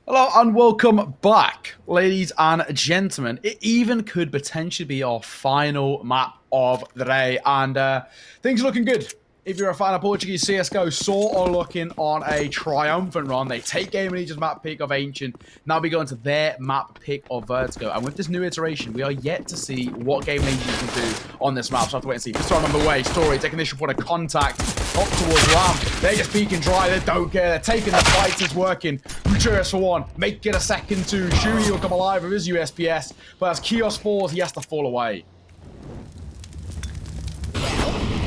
Hello and welcome back, ladies and gentlemen. It even could potentially be our final map of the day, and things are looking good. If you're a fan of Portuguese CSGO, SAW are looking on a triumphant run. They take GamerLegion's map pick of Ancient. Now we go into their map pick of Vertigo. And with this new iteration, we are yet to see what GamerLegion can do on this map. So I have to wait and see. Start on the way. Story taking this point of contact up towards Ram. They're just peeking dry. They don't care. They're taking the fight. It's working. Ruchurious for one. Make it a second two. Shui will come alive with his USPS. But as Kios falls, he has to fall away.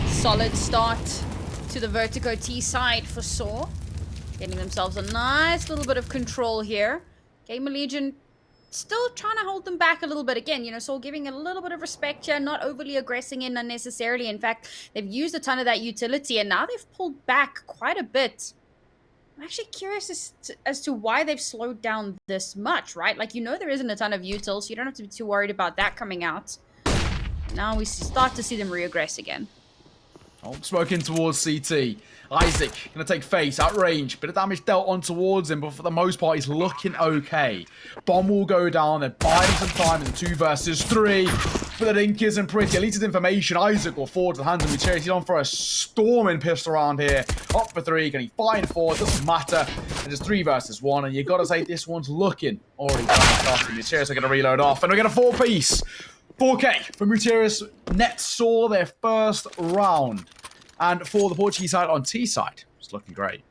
Solid start to the Vertigo T side for SAW. Getting themselves a nice little bit of control here. GamerLegion still trying to hold them back a little bit. Again, you know, SAW giving a little bit of respect here, not overly aggressing in unnecessarily. In fact, they've used a ton of that utility and now they've pulled back quite a bit. I'm actually curious as to why they've slowed down this much, right? Like, you know, there isn't a ton of utils, so you don't have to be too worried about that coming out. Now we start to see them reaggress again. Oh, smoking towards CT. IESAK going to take face at range. Bit of damage dealt on towards him, but for the most part, he's looking okay. Bomb will go down. They're buying some time in the 2 versus 3. But the link isn't pretty. At least it's information. IESAK will forward to the hands of Muteris. He's on for a storming pistol around here. Up for 3. Can he find 4? Doesn't matter. And it's 3 versus 1. And you got to say this one's looking already fantastic. Muteris are going to reload off. And we get a 4-piece. 4K for Muteris. Nets saw their first round. And for the Portuguese side on T side, it's looking great.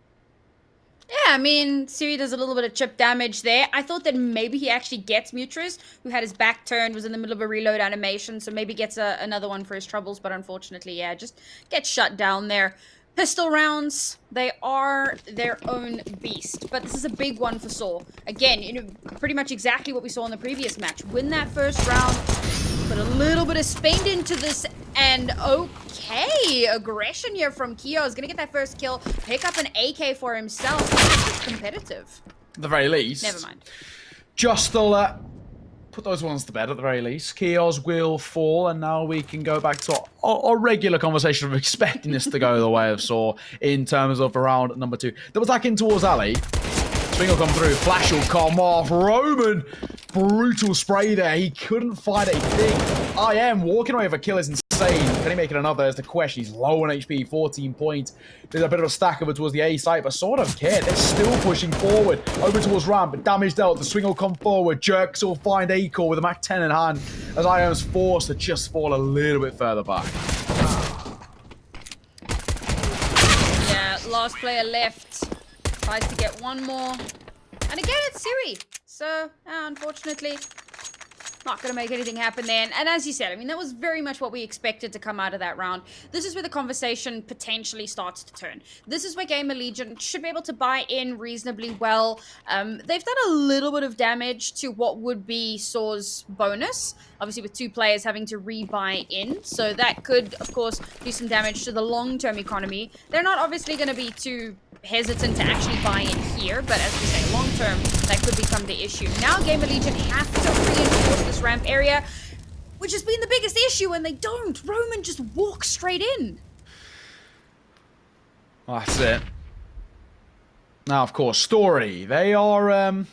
Yeah, I mean, Siri does a little bit of chip damage there. I thought that maybe he actually gets Muteris, who had his back turned, was in the middle of a reload animation, so maybe gets another one for his troubles, but unfortunately, yeah, just gets shut down there. Pistol rounds, they are their own beast, but this is a big one for SAW. Again, you know, pretty much exactly what we saw in the previous match. Win that first round, put a little bit of speed into this, and okay, aggression here from Keo is gonna get that first kill, pick up an AK for himself. This is competitive. At the very least. Never mind. Just to put those ones to bed at the very least. Kios will fall, and now we can go back to our regular conversation of expecting this to go the way of SAW in terms of round number 2. Double attacking towards Ali. Swing will come through. Flash will come off. Roman. Brutal spray there. He couldn't find a thing. IEM walking away with a kill is insane. Can he make it another? Is the question. He's low on HP, 14 points. There's a bit of a stack over towards the A site, but SAW don't care. They're still pushing forward. Over towards Ramp, but damage dealt. The swing will come forward. Jerks will find A-core with a Mac 10 in hand as IEM's forced to just fall a little bit further back. Yeah, last player left. Tries to get one more. And again, it's Siri. So, unfortunately, not going to make anything happen there. And as you said, I mean, that was very much what we expected to come out of that round. This is where the conversation potentially starts to turn. This is where GamerLegion should be able to buy in reasonably well. They've done a little bit of damage to what would be SAW's bonus. Obviously, with 2 players having to rebuy in. So that could, of course, do some damage to the long-term economy. They're not obviously going to be too hesitant to actually buy in here, but as we say, long term, that could become the issue. Now GamerLegion have to reinforce this ramp area, which has been the biggest issue, and they don't. Roman just walks straight in. That's it. Now, of course, Story. They are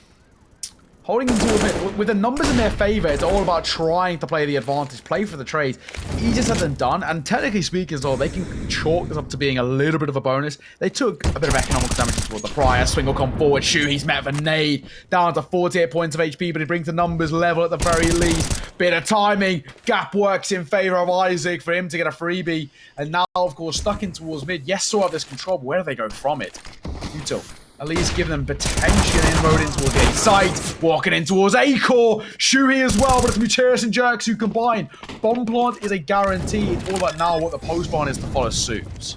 holding into a bit. With the numbers in their favor, it's all about trying to play the advantage, play for the trades. Easier said than done, and technically speaking as well, they can chalk this up to being a little bit of a bonus. They took a bit of economic damage toward the prior. Swing will come forward. Shoo, he's met with a nade. Down to 48 points of HP, but he brings the numbers level at the very least. Bit of timing. Gap works in favor of IESAK for him to get a freebie. And now, of course, stuck in towards mid. Yes, SAW have this control, but where do they go from it? Util. At least give them potential inroad in towards the A site. Walking in towards A-core. Shui as well, but it's Muteris and Jerks who combine. Bomb plant is a guarantee. It's all about now what the post plant is to follow suit.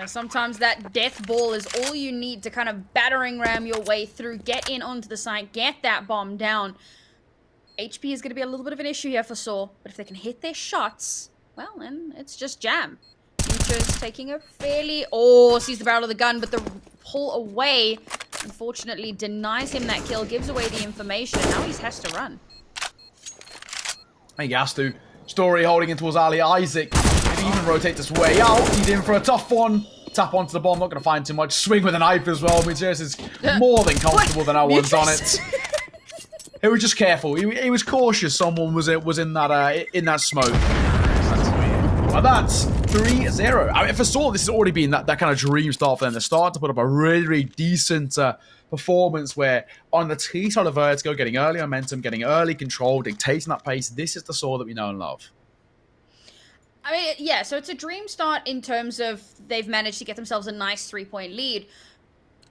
Sometimes that death ball is all you need to kind of battering ram your way through, get in onto the site, get that bomb down. HP is going to be a little bit of an issue here for SAW, but if they can hit their shots, well, then it's just jam. Muteris taking a fairly... Oh, sees the barrel of the gun, but the pull away, unfortunately, denies him that kill, gives away the information, and now he has to run. He has to. Story holding in towards Ali. IESAK, if he even rotates his way out, he's in for a tough one. Tap onto the bomb, not going to find too much. Swing with a knife as well. Muteris is more than comfortable that no one's on it. He was just careful. He was cautious. Someone was in that smoke. But that's 3-0. I mean, for SAW, this has already been that kind of dream start for them. They're starting to put up a really, really decent performance where on the T side of Vertigo, getting early momentum, getting early control, dictating that pace. This is the SAW that we know and love. I mean, yeah, so it's a dream start in terms of they've managed to get themselves a nice 3-point lead.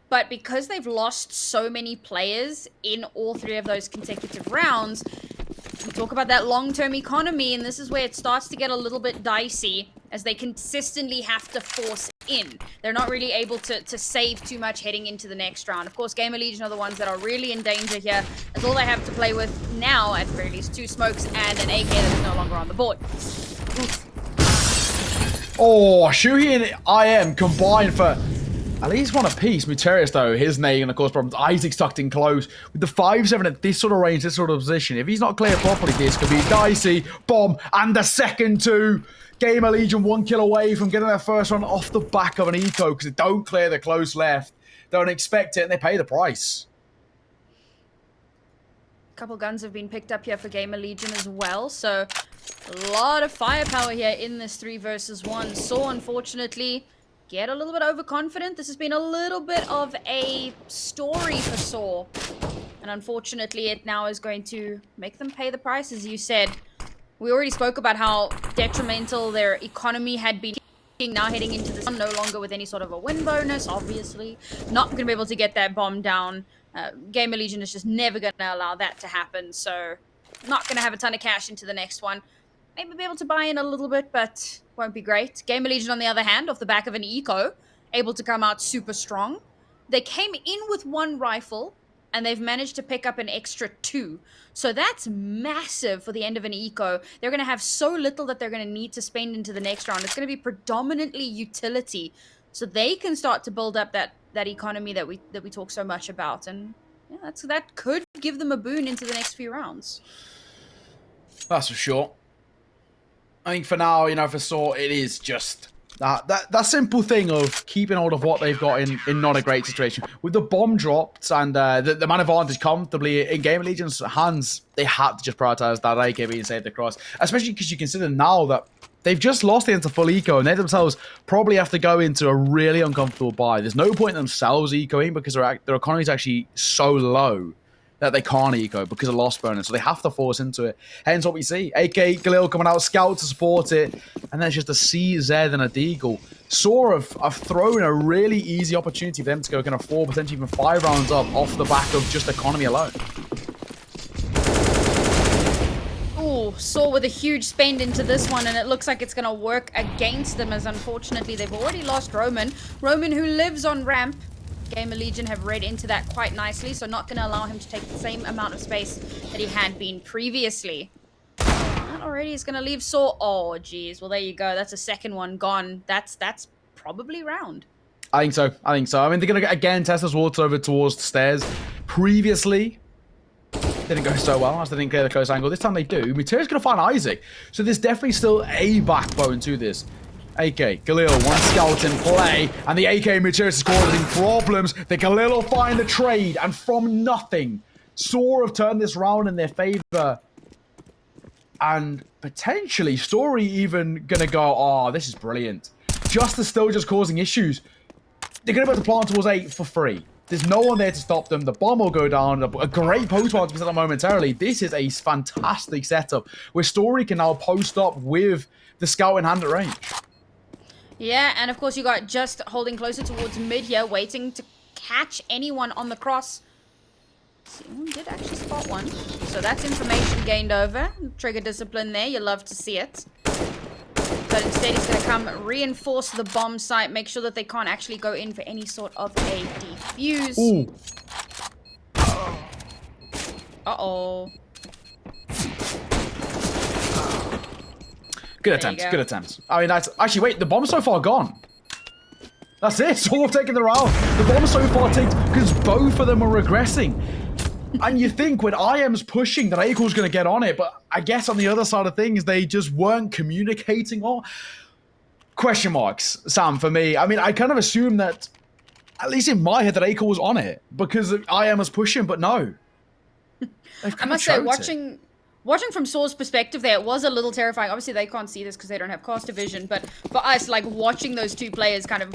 But because they've lost so many players in all 3 of those consecutive rounds, we talk about that long-term economy, and this is where it starts to get a little bit dicey as they consistently have to force in. They're not really able to save too much heading into the next round. Of course, GamerLegion are the ones that are really in danger here, as all they have to play with now, at the very least, 2 smokes and an AK that is no longer on the board. Oof. Oh, Shuhi and IEM combined for at least one apiece. Muteris, though, his name, and of course, problems. Isaac's tucked in close. With the 5-7 at this sort of range, this sort of position, if he's not clear properly, this could be dicey. Bomb, and the second 2. GamerLegion 1 kill away from getting their first one off the back of an eco, because they don't clear the close left. Don't expect it, and they pay the price. A couple guns have been picked up here for GamerLegion as well, so a lot of firepower here in this 3 versus 1. SAW, unfortunately, get a little bit overconfident. This has been a little bit of a story for SAW, and unfortunately it now is going to make them pay the price. As you said, we already spoke about how detrimental their economy had been. Now heading into this, no longer with any sort of a win bonus, obviously. Not going to be able to get that bomb down. GamerLegion is just never going to allow that to happen, so not going to have a ton of cash into the next one. Maybe be able to buy in a little bit, but won't be great. GamerLegion, on the other hand, off the back of an eco, able to come out super strong. They came in with 1 rifle, and they've managed to pick up an extra 2. So that's massive for the end of an eco. They're going to have so little that they're going to need to spend into the next round. It's going to be predominantly utility, so they can start to build up that economy that we talk so much about. And yeah, that could give them a boon into the next few rounds. That's for sure. I think for now, you know, for SAW, it is just that simple thing of keeping hold of what they've got in not a great situation. With the bomb dropped and the man advantage comfortably in GamerLegion's hands, they had to just prioritize that AK being saved across. Especially because you consider now that they've just lost into full eco, and they themselves probably have to go into a really uncomfortable buy. There's no point in themselves ecoing because their economy is actually so low that they can't eco because of loss bonus, so they have to force into it. Hence what we see. AK, Galil coming out, Scout to support it, and then it's just a CZ and a Deagle. SAW have thrown a really easy opportunity for them to go kind of 4, potentially even 5 rounds up off the back of just economy alone. Ooh, SAW with a huge spend into this one, and it looks like it's going to work against them, as unfortunately they've already lost Roman. Roman, who lives on ramp. GamerLegion have read into that quite nicely, so not going to allow him to take the same amount of space that he had been previously. That already is going to leave SAW. Oh, geez. Well, there you go. That's a second one gone. That's probably round. I think so. I mean, they're going to, again, test this water over towards the stairs. Previously, didn't go so well as they didn't clear the close angle. This time they do. Muteris going to find Isaac. So there's definitely still a backbone to this. AK, Galil, 1 scout in play, and the AK Muteris is causing problems. The Galil will find the trade, and from nothing, SAW have turned this round in their favor. And potentially, Story even gonna go, oh, this is brilliant. Just is still just causing issues. They're gonna be able to plant towards 8 for free. There's no one there to stop them. The bomb will go down. A great post plant to be set up momentarily. This is a fantastic setup where Story can now post up with the scout in hand at range. Yeah, and of course you got Just holding closer towards mid here, waiting to catch anyone on the cross. Someone did actually spot one, so that's information gained over. Trigger discipline there, you love to see it. But instead he's going to come reinforce the bomb site, make sure that they can't actually go in for any sort of a defuse. Ooh. Uh-oh. Good attempts, good attempts. I mean, that's... Actually, wait, the bomb's so far gone. That's it, SAW have taken the round. The bomb's so far taken because both of them are regressing. And you think when IEM's pushing that Akel's going to get on it, but I guess on the other side of things, they just weren't communicating. Or question marks, Sam, for me. I mean, I kind of assumed that, at least in my head, that Aiko was on it because IEM was pushing, but no. I must say, watching from Saw's perspective there, it was a little terrifying. Obviously, they can't see this because they don't have caster vision, but for us, like, watching those two players kind of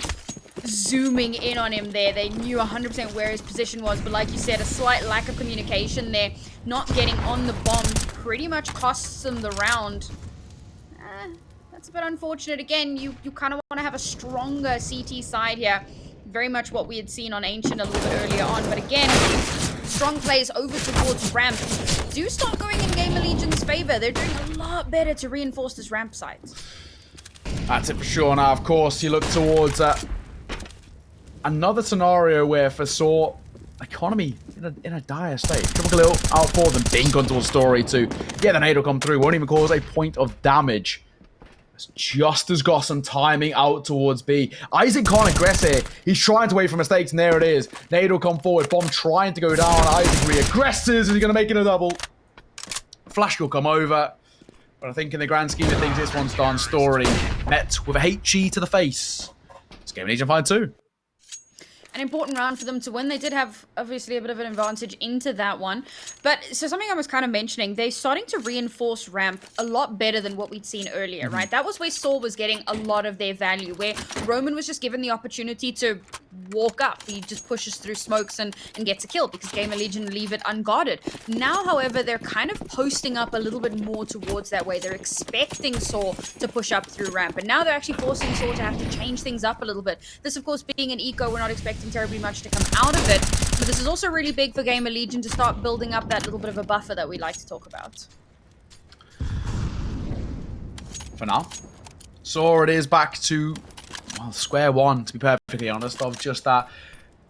zooming in on him there, they knew 100% where his position was, but like you said, a slight lack of communication there, not getting on the bomb pretty much costs them the round. That's a bit unfortunate. Again, you kind of want to have a stronger CT side here. Very much what we had seen on Ancient a little bit earlier on, but again, strong plays over towards ramp do start going in GamerLegion's favor. They're doing a lot better to reinforce this ramp site. That's it for sure. Now, of course, you look towards another scenario where for SAW, economy in a dire state. Triple kill out for them. Bing onto a story too. Yeah, the nade will come through. Won't even cause a point of damage. Just has got some timing out towards B. Isaac can't aggress here. He's trying to wait for mistakes, and there it is. Nade will come forward. Bomb trying to go down. Isaac re-aggresses. Is he going to make it a double? Flash will come over. But I think in the grand scheme of things, this one's done. Story met with a HG to the face. It's GamerLegion 5-2. An important round for them to win. They did have, obviously, a bit of an advantage into that one. But, so something I was kind of mentioning, they're starting to reinforce ramp a lot better than what we'd seen earlier, right? That was where SAW was getting a lot of their value, where Roman was just given the opportunity to walk up. He just pushes through smokes and gets a kill because GamerLegion leave it unguarded. Now, however, they're kind of posting up a little bit more towards that way. They're expecting SAW to push up through ramp, and now they're actually forcing SAW to have to change things up a little bit. This, of course, being an eco, we're not expecting terribly much to come out of it, but this is also really big for GamerLegion to start building up that little bit of a buffer that we like to talk about. For now, SAW it is back to, well, square one, to be perfectly honest, of just that.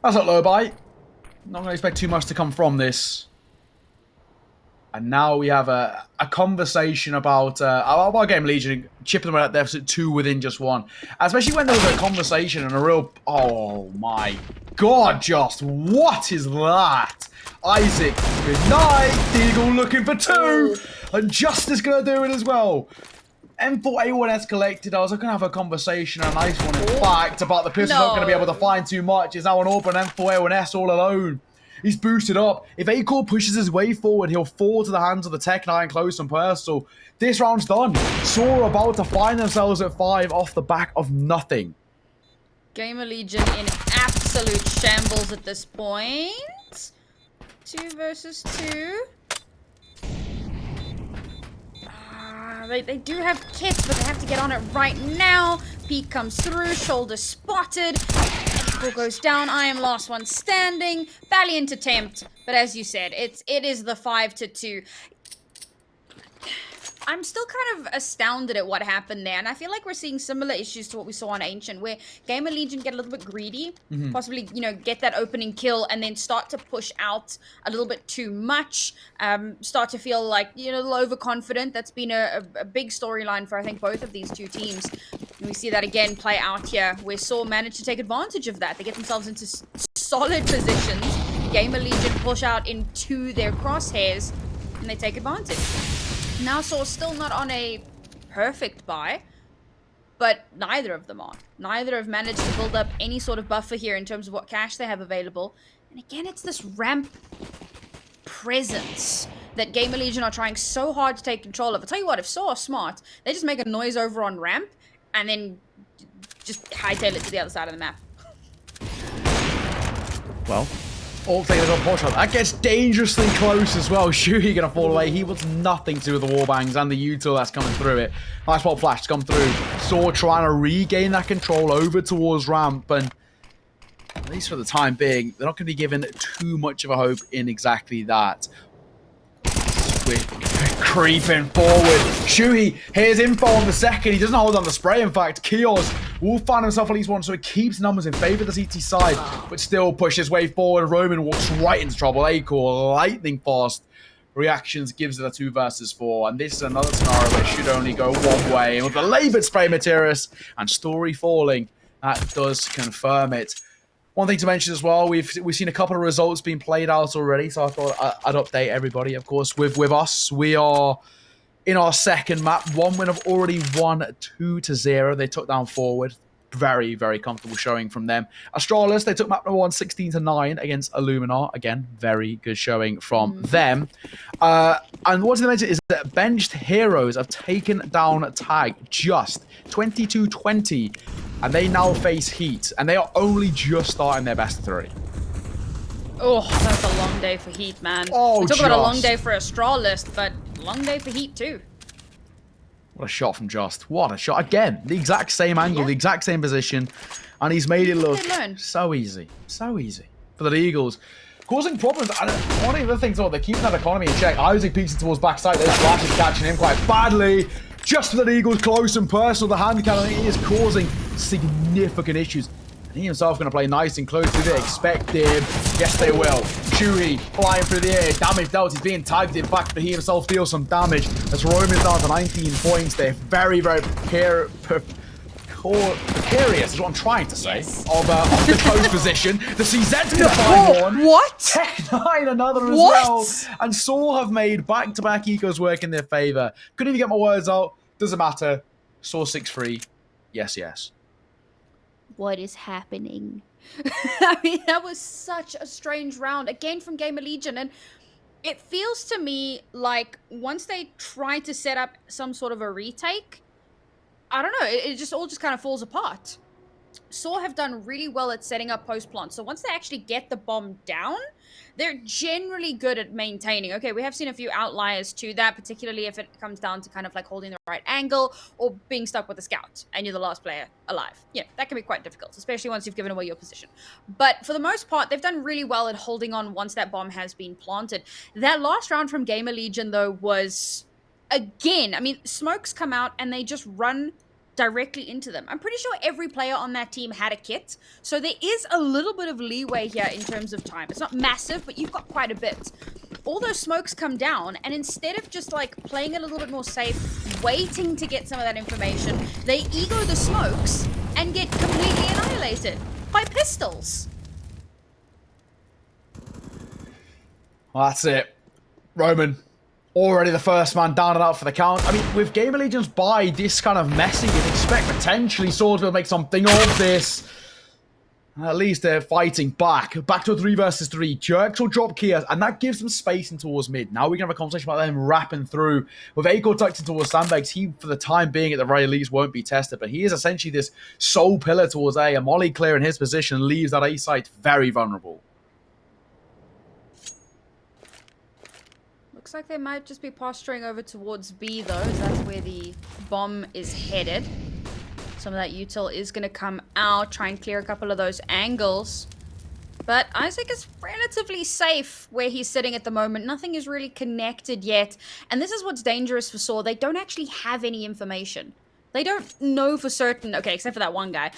That's not low by. Not going to expect too much to come from this. And now we have a conversation about GamerLegion chipping them at deficit 2 within just one. Especially when there was a conversation and a real... Oh my god, Just. What is that? Isaac, good night. Deagle looking for 2. And Just is going to do it as well. M4A1S collected. I was going to have a conversation, a nice one in fact, about the pistol's not going to be able to find too much. It's now an open M4A1S all alone. He's boosted up. If Acore pushes his way forward, he'll fall to the hands of the Tech 9 close and personal. This round's done. SAW are about to find themselves at 5 off the back of nothing. GamerLegion in absolute shambles at this point. 2 versus 2. They do have kits, but they have to get on it right now. Peek comes through, shoulder spotted. Goes down. I am last one standing. Valiant attempt, but as you said, it is the 5-2. I'm still kind of astounded at what happened there, and I feel like we're seeing similar issues to what we saw on Ancient, where GamerLegion get a little bit greedy, possibly, you know, get that opening kill, and then start to push out a little bit too much, start to feel like, you know, a little overconfident. That's been a big storyline for, I think, both of these two teams. And we see that again play out here, where SAW managed to take advantage of that. They get themselves into solid positions. GamerLegion push out into their crosshairs, and they take advantage. Now SAW still not on a perfect buy, but neither of them are. Neither have managed to build up any sort of buffer here in terms of what cash they have available. And again, it's this ramp presence that GamerLegion are trying so hard to take control of. I'll tell you what, if SAW are smart, they just make a noise over on ramp and then just hightail it to the other side of the map. Well, all things on Portugal. That gets dangerously close as well. Shuhi gonna fall away. He wants nothing to do with the warbangs and the util that's coming through it. Nice pop flash to come through. SAW trying to regain that control over towards ramp, and at least for the time being, they're not going to be given too much of a hope in exactly that. Creeping forward. Shuhi, here's info on the second. He doesn't hold on the spray. In fact, Kios will find himself at least one, so he keeps numbers in favor of the CT side, but still pushes his way forward. Roman walks right into trouble. Acore, lightning fast reactions, gives it a 2 versus 4. And this is another scenario where it should only go one way. And with the laboured spray materials and story falling, that does confirm it. One thing to mention as well, we've seen a couple of results being played out already, so I thought I'd update everybody. Of course, with us, we are in our second map. 1 win have already won 2-0. They took down Forward. Very, very comfortable showing from them. Astralis, they took map number 1 16-9 against Illuminar. Again, very good showing from them. And what's to mention is that Benched Heroes have taken down Tag just 22-20, and they now face Heat, and they are only just starting their best of 3. Oh, that's a long day for Heat, man. Oh, Talk about a long day for Astralis, but long day for Heat too. What a shot from Just. What a shot. Again, the exact same angle, the exact same position. And he's made it look so easy. So easy for the Eagles. Causing problems. And one of the things, they're keeping that economy in check. Isaac peeks it towards backside. There's Flash is catching him quite badly. Just for the Eagles, close and personal. The hand cannon is causing significant issues. And he himself going to play nice and close. Do they expect him? Yes, they will. Chewy flying through the air. Damage dealt. He's being tagged in fact, but he himself deals some damage. As Roman's down to 19 points. They're very, very precarious, is what I'm trying to say, of the close position. The CZ's going to find one. What? Tech9 another as well. And SAW have made back-to-back ecos work in their favor. Couldn't even get my words out. Doesn't matter. SAW 6-3. Yes, yes. What is happening? I mean, that was such a strange round. Again from GamerLegion. And it feels to me like once they try to set up some sort of a retake, I don't know, it just all kind of falls apart. SAW have done really well at setting up post-plant. So once they actually get the bomb down, they're generally good at maintaining. Okay, we have seen a few outliers to that, particularly if it comes down to kind of like holding the right angle or being stuck with a scout and you're the last player alive. Yeah, that can be quite difficult, especially once you've given away your position. But for the most part, they've done really well at holding on once that bomb has been planted. That last round from GamerLegion, though, was, again, I mean, smokes come out and they just run directly into them. I'm pretty sure every player on that team had a kit, so there is a little bit of leeway here in terms of time. It's not massive, but you've got quite a bit. All those smokes come down, and instead of just like playing a little bit more safe, waiting to get some of that information, they ego the smokes and get completely annihilated by pistols. Well, that's it. Roman, already the first man down and out for the count. I mean, with GamerLegion's buy this kind of messy, you'd expect potentially SAW will make something of this. At least they're fighting back. Back to a 3 versus 3. Jerks will drop Kias, and that gives them space in towards mid. Now we can have a conversation about them wrapping through. With Acor tucked in towards sandbags, he, for the time being, at the very least, won't be tested. But he is essentially this sole pillar towards A. A molly clear in his position leaves that A site very vulnerable. Looks like they might just be posturing over towards B, though, as that's where the bomb is headed. Some of that util is going to come out, try and clear a couple of those angles. But Isaac is relatively safe where he's sitting at the moment. Nothing is really connected yet. And this is what's dangerous for SAW. They don't actually have any information. They don't know for certain, okay, except for that one guy,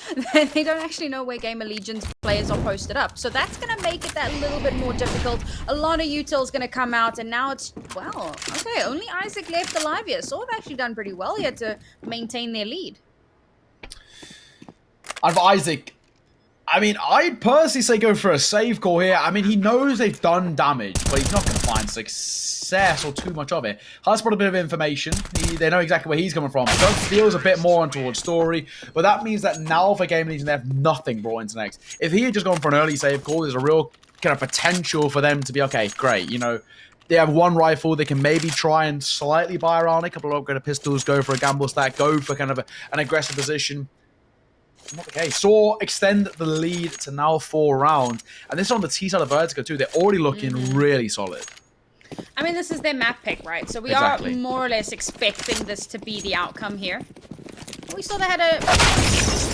they don't actually know where GamerLegion's players are posted up. So that's going to make it that little bit more difficult. A lot of util is going to come out, and now it's, well, okay, only Isaac left alive here. So have actually done pretty well here to maintain their lead. And for Isaac, I mean, I'd personally say go for a save call here. I mean, he knows they've done damage, but he's not going to find success or too much of it. Has brought a bit of information. They know exactly where he's coming from. Just feels a bit more on towards story, but that means that now for GamerLegion, they have nothing brought into next. If he had just gone for an early save call, there's a real kind of potential for them to be, okay, great, you know, they have one rifle, they can maybe try and slightly buy around a couple of upgraded pistols, go for a gamble stack, go for kind of an aggressive position. Not the case. SAW extend the lead to now 4 rounds. And this is on the T side of Vertigo too. They're already looking really solid. I mean, this is their map pick, right? So we are more or less expecting this to be the outcome here. We saw they had a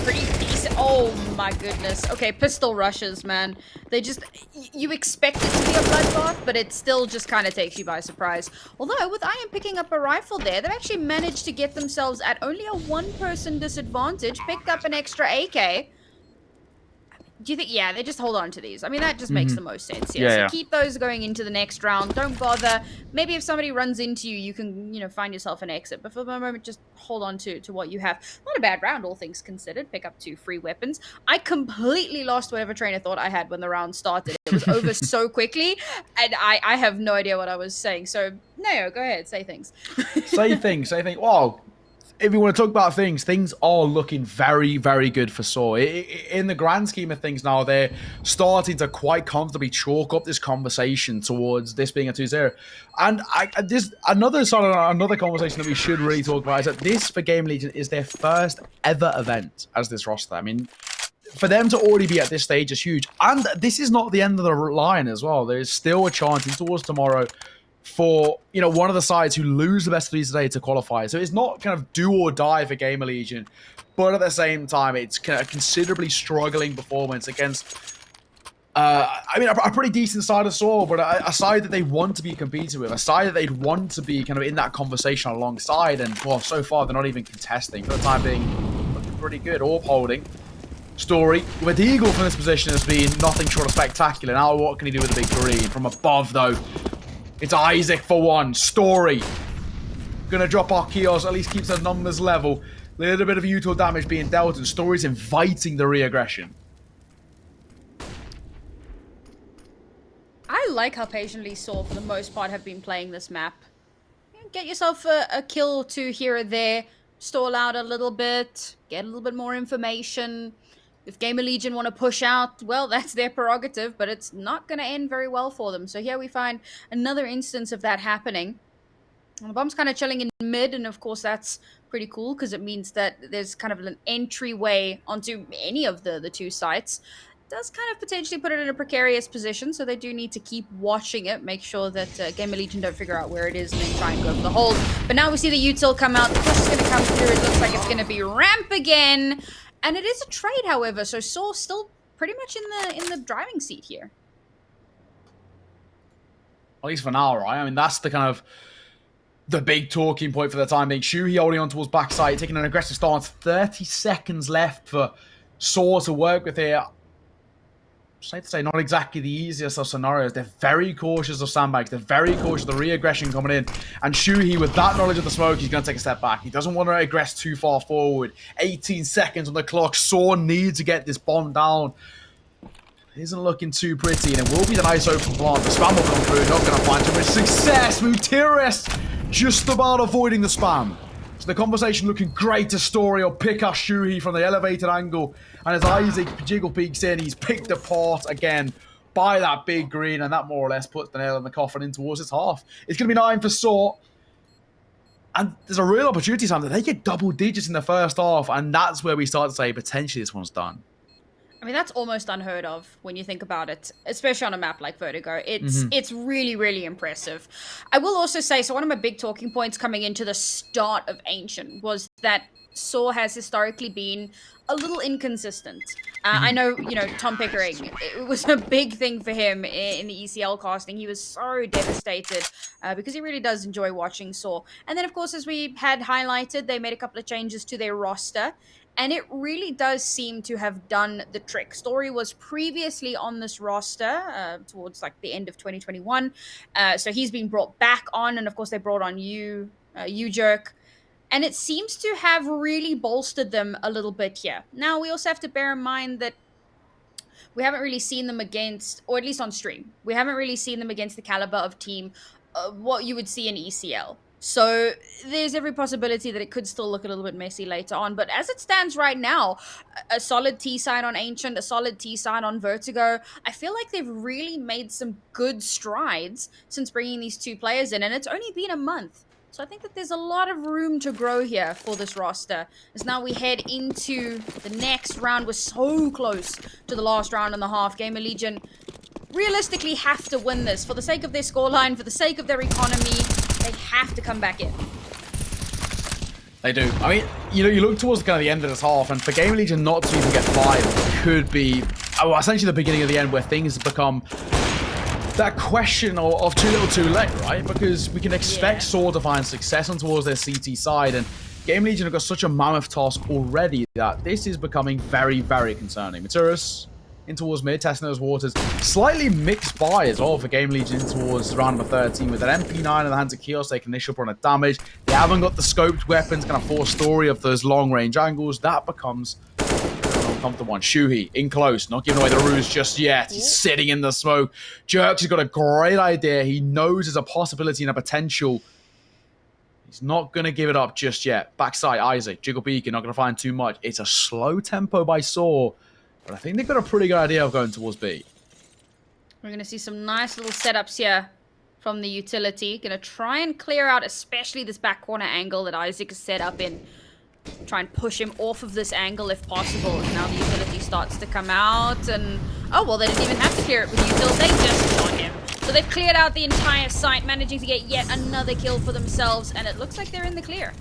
pretty decent... Oh my goodness. Okay, pistol rushes, man. They just... You expect it to be a bloodbath, but it still just kind of takes you by surprise. Although, with IEM picking up a rifle there, they've actually managed to get themselves at only a 1-person disadvantage. Picked up an extra AK. Do you think, yeah, they just hold on to these? I mean, that just makes the most sense here. Yeah, So yeah. keep those going into the next round. Don't bother. Maybe if somebody runs into you, you can, you know, find yourself an exit. But for the moment, just hold on to what you have. Not a bad round, all things considered. Pick up 2 free weapons. I completely lost whatever train of thought I had when the round started. It was over so quickly, and I have no idea what I was saying. So, no, go ahead. Say things. Say things. Wow. If you want to talk about things are looking very, very good for SAW. In the grand scheme of things now, they're starting to quite comfortably chalk up this conversation towards this being a 2-0. And another conversation that we should really talk about is that this, for GamerLegion, is their first ever event as this roster. I mean, for them to already be at this stage is huge. And this is not the end of the line as well. There's still a chance towards tomorrow for, you know, one of the sides who lose the best of these today to qualify. So it's not kind of do or die for GamerLegion, but at the same time, it's a considerably struggling performance against, I mean, a pretty decent side of SAW, but a side that they want to be competing with, a side that they'd want to be kind of in that conversation alongside. And, well, so far, they're not even contesting. For the time being, looking pretty good. Orb holding. Story. Vertigo from this position has been nothing short of spectacular. Now, what can he do with the big green? From above, though, it's IESAK for one. Story. Gonna drop our kills, at least keeps the numbers level. Little bit of util damage being dealt, and Story's inviting the re-aggression. I like how patiently SAW, for the most part, have been playing this map. Get yourself a kill or 2 here or there. Stall out a little bit. Get a little bit more information. If GamerLegion want to push out, well, that's their prerogative, but it's not going to end very well for them. So here we find another instance of that happening. And the bomb's kind of chilling in mid, and of course that's pretty cool because it means that there's kind of an entryway onto any of the 2 sites. Does kind of potentially put it in a precarious position, so they do need to keep watching it, make sure that GamerLegion don't figure out where it is and then try and go for the hold. But now we see the util come out, the push is going to come through, it looks like it's going to be ramp again. And it is a trade, however, so SAW still pretty much in the driving seat here. At least for now, right? I mean, that's the kind of the big talking point for the time being. Shuhi holding on towards backside, taking an aggressive stance. 30 seconds left for SAW to work with here. Safe to say, not exactly the easiest of scenarios. They're very cautious of sandbags. They're very cautious of the re-aggression coming in. And Shuhi, with that knowledge of the smoke, he's going to take a step back. He doesn't want to aggress too far forward. 18 seconds on the clock. SAW needs to get this bomb down. It isn't looking too pretty, and it will be the nice open plant. The spam will come through. Not going to find too much success. Mutiris just about avoiding the spam. So the conversation looking great to Story or pick up Shuhi from the elevated angle. And as IESAK jiggle peeks in, he's picked apart again by that big green, and that more or less puts the nail in the coffin in towards his half. It's going to be 9 for SAW. And there's a real opportunity, Sam, that they get double digits in the first half, and that's where we start to say, potentially this one's done. I mean, that's almost unheard of when you think about it, especially on a map like Vertigo. It's really, really impressive. I will also say, so one of my big talking points coming into the start of Ancient was that SAW has historically been a little inconsistent. I know, you know, Tom Pickering, it was a big thing for him in the ECL casting. He was so devastated because he really does enjoy watching SAW. And then, of course, as we had highlighted, they made a couple of changes to their roster. And it really does seem to have done the trick. Story was previously on this roster towards like the end of 2021. So he's been brought back on. And of course, they brought on U-Jerk. And it seems to have really bolstered them a little bit here. Now, we also have to bear in mind that we haven't really seen them against, or at least on stream, we haven't really seen them against the caliber of team, what you would see in ECL. So there's every possibility that it could still look a little bit messy later on. But as it stands right now, a solid T side on Ancient, a solid T side on Vertigo. I feel like they've really made some good strides since bringing these 2 players in. And it's only been a month. So I think that there's a lot of room to grow here for this roster. As now we head into the next round. We're so close to the last round and a half. GamerLegion realistically have to win this. For the sake of their scoreline, for the sake of their economy, they have to come back in. They do. I mean, you know, you look towards kind of the end of this half, and for GamerLegion not to even get 5 could be, well, essentially the beginning of the end, where things have become that question of too little too late, right? Because we can expect SAW to find success on towards their CT side, and GamerLegion have got such a mammoth task already that this is becoming very, very concerning. Maturis, in towards mid, testing those waters. Slightly mixed buy as well for GamerLegion towards round number 13 with an MP9 in the hands of Kios taking initial run of damage. They haven't got the scoped weapons, kind of force story of those long range angles. That becomes an uncomfortable one. Shuhei in close, not giving away the ruse just yet. He's sitting in the smoke. Jerks has got a great idea. He knows there's a possibility and a potential. He's not going to give it up just yet. Backside, Isaac, Jiggle Beacon, not going to find too much. It's a slow tempo by SAW, but I think they've got a pretty good idea of going towards B. We're going to see some nice little setups here from the utility. Going to try and clear out especially this back corner angle that Isaac is set up in. Try and push him off of this angle if possible. And now the utility starts to come out and... Oh, well, they didn't even have to clear it with util. They just shot him. So they've cleared out the entire site, managing to get yet another kill for themselves, and it looks like they're in the clear.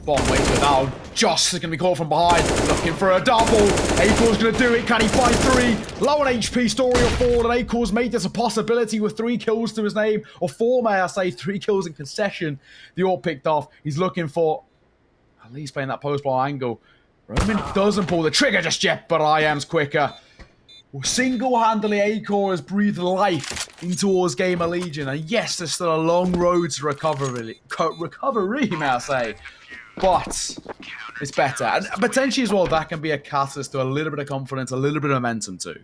Bomb waiter now. Just is going to be caught from behind, looking for a double. Acor's going to do it. Can he find 3? Low on HP, story of 4, and Acor's made this a possibility with 3 kills to his name, or 4, may I say, 3 kills in concession. The all picked off. He's looking for at least playing that post-ball angle. Roman doesn't pull the trigger just yet, but IEM's quicker. Single-handedly, Acor has breathed life in towards GamerLegion, and yes, there's still a long road to recovery, may I say, but it's better. And potentially as well, that can be a catalyst to a little bit of confidence, a little bit of momentum too.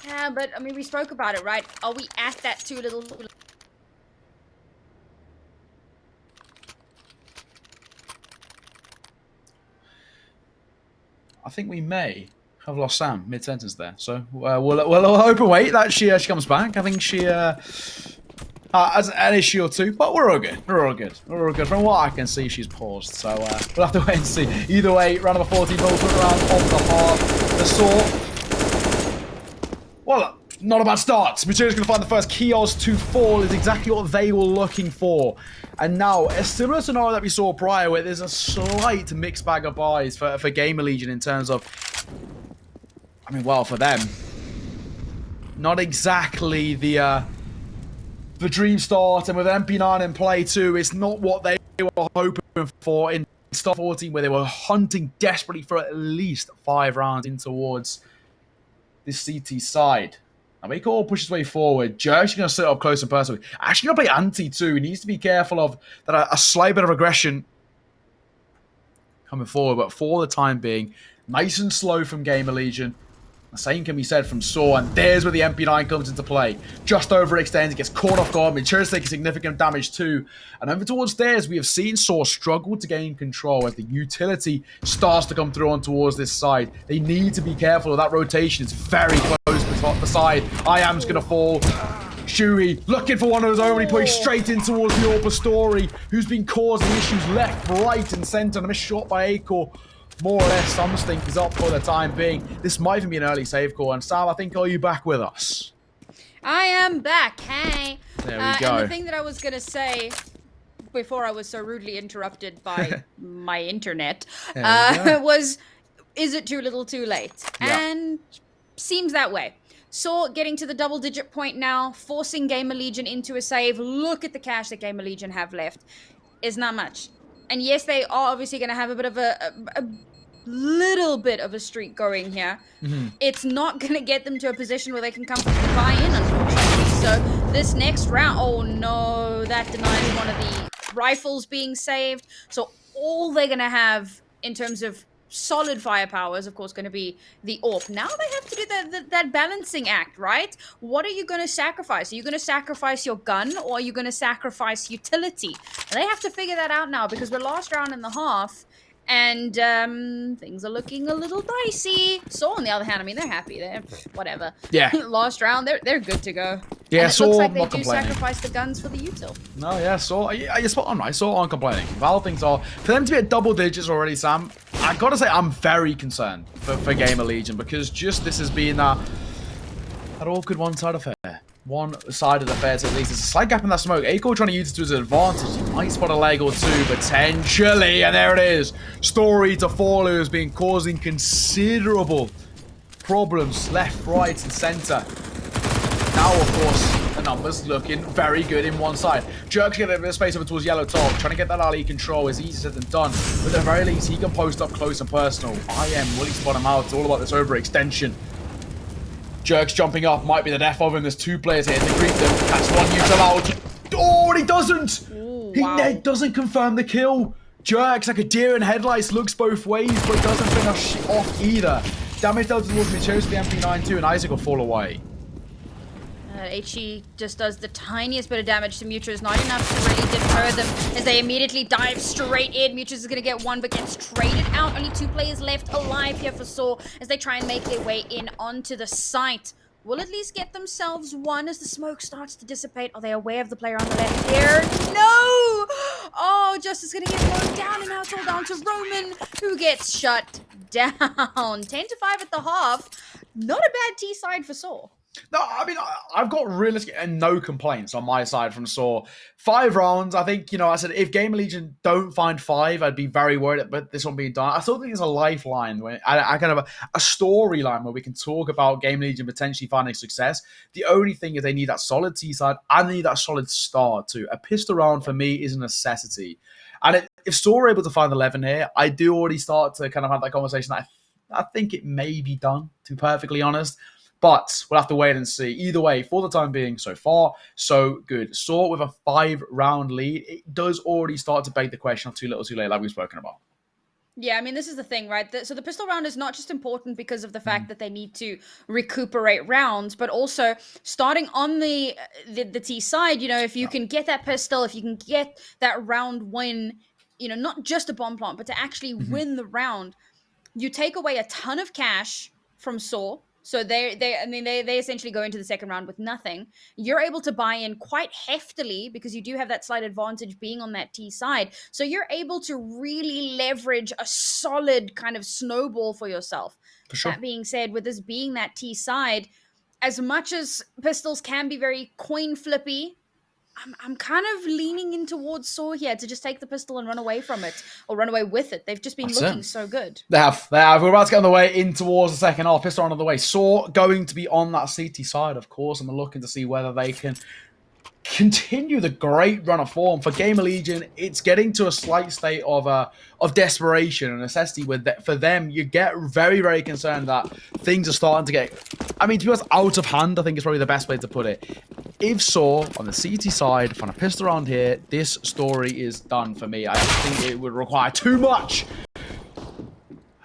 Yeah, but, I mean, we spoke about it, right? Are we at that too little... I think we may have lost Sam mid-sentence there. So we'll hope and wait that she comes back. I think she has an issue or two, but we're all good. We're all good. We're all good. From what I can see, she's paused. So we'll have to wait and see. Either way, round number 14, both around of the half. The SAW. Well, not a bad start. Material's going to find the first Kios to fall is exactly what they were looking for. And now, a similar scenario that we saw prior, where there's a slight mixed bag of buys for GamerLegion in terms of, I mean, well, for them, not exactly the dream start, and with MP9 in play too, it's not what they were hoping for in Star 14, where they were hunting desperately for at least 5 rounds in towards this CT side. Now, Acor pushes his way forward. Jerk's going to sit up close and personal. Actually going to play anti too. He needs to be careful of that a slight bit of aggression coming forward. But for the time being, nice and slow from GamerLegion. The same can be said from SAW, and there's where the MP9 comes into play. Just overextends, gets caught off guard. Matura's taking significant damage too. And over towards theirs, we have seen SAW struggle to gain control as the utility starts to come through on towards this side. They need to be careful of that rotation. It's very close beside. IEM's going to fall. Shuhei looking for one of his own. He plays straight in towards the Orpa Story, who's been causing issues left, right, and centre. And a missed shot by Acor. More or less, some stink is up for the time being. This might even be an early save call. And Sam, I think, are you back with us? I am back. Hey. There we go. And the thing that I was going to say before I was so rudely interrupted by my internet was, is it too little too late? Yeah. And seems that way. SAW getting to the double-digit point now, forcing GamerLegion into a save. Look at the cash that GamerLegion have left. It's not much. And yes, they are obviously going to have a bit of a little bit of a streak going here. Mm-hmm. It's not going to get them to a position where they can comfortably buy in, unfortunately. So this next round, oh no, that denies one of the rifles being saved. So all they're going to have in terms of solid firepower is, of course, going to be the AWP. Now they have to do that balancing act, right? What are you going to sacrifice? Are you going to sacrifice your gun, or are you going to sacrifice utility? And they have to figure that out now, because we're last round and a half, and things are looking a little dicey. SAW, on the other hand, I mean, they're happy. They're whatever. Yeah. Last round, they're good to go. Yeah, and it SAW, looks like they not do complaining. sacrifice the guns for the util. No, yeah, SAW, you're spot on, right? SAW aren't complaining. Valve things are, for them to be at double digits already, Sam, I gotta say, I'm very concerned for GamerLegion, because just this has been an awkward one-side affair. One side of the fair, to at least. There's a slight gap in that smoke. Acor trying to use it to his advantage. He might spot a leg or two, potentially. And there it is. Story to fall, who has been causing considerable problems left, right, and center. Now, of course, numbers looking very good in one side. Jerk's getting a bit of space over towards yellow top. Trying to get that alley control is easier said than done. But at the very least, he can post up close and personal. IEM, will he spot him out? It's all about this overextension. Jerk's jumping up. Might be the death of him. There's 2 players here to greet them. That's one neutral out. Oh, and he doesn't! Ooh, He wow. doesn't confirm the kill. Jerk's like a deer in headlights, looks both ways, but doesn't finish off either. Damage dealt towards me, chose the MP9 too, and Isaac will fall away. HE just does the tiniest bit of damage to Mutrus, not enough to really deter them as they immediately dive straight in. Mutrus is going to get one, but gets traded out. Only 2 players left alive here for SAW as they try and make their way in onto the site. Will at least get themselves one as the smoke starts to dissipate. Are they aware of the player on the left here? No! Oh, Just is going to get mowed down, and now it's all down to Roman, who gets shut down. 10-5 at the half. Not a bad T side for SAW. No, I mean, I've got realistic and no complaints on my side from SAW. 5 rounds, I think, I said if GamerLegion don't find 5, I'd be very worried about this one being done. I still think it's a lifeline, where I kind of a storyline where we can talk about GamerLegion potentially finding success. The only thing is they need that solid T side and they need that solid start too. A pistol round for me is a necessity. And if SAW are able to find 11 here, I do already start to kind of have that conversation that I think it may be done, to be perfectly honest. But we'll have to wait and see. Either way, for the time being, so far, so good. SAW with a 5-round lead. It does already start to beg the question of too little, too late, like we've spoken about. Yeah, I mean, this is the thing, right? So the pistol round is not just important because of the fact that they need to recuperate rounds, but also starting on the T side, if you can get that pistol, if you can get that round win, not just a bomb plant, but to actually win the round, you take away a ton of cash from SAW. So they essentially go into the second round with nothing. You're able to buy in quite heftily because you do have that slight advantage being on that T side. So you're able to really leverage a solid kind of snowball for yourself. For sure. That being said, with this being that T side, as much as pistols can be very coin flippy, I'm kind of leaning in towards SAW here to just take the pistol and run away from it, or run away with it. They've just been looking so good. They have. We're about to get on the way in towards the second half. Pistol on the way. SAW going to be on that CT side, of course, and we're looking to see whether they can continue the great run of form. For GamerLegion, it's getting to a slight state of desperation and necessity. For them, you get very, very concerned that things are starting to get, to be honest, out of hand, I think is probably the best way to put it. If SAW on the CT side find a pistol around here, this story is done for me. I think it would require too much.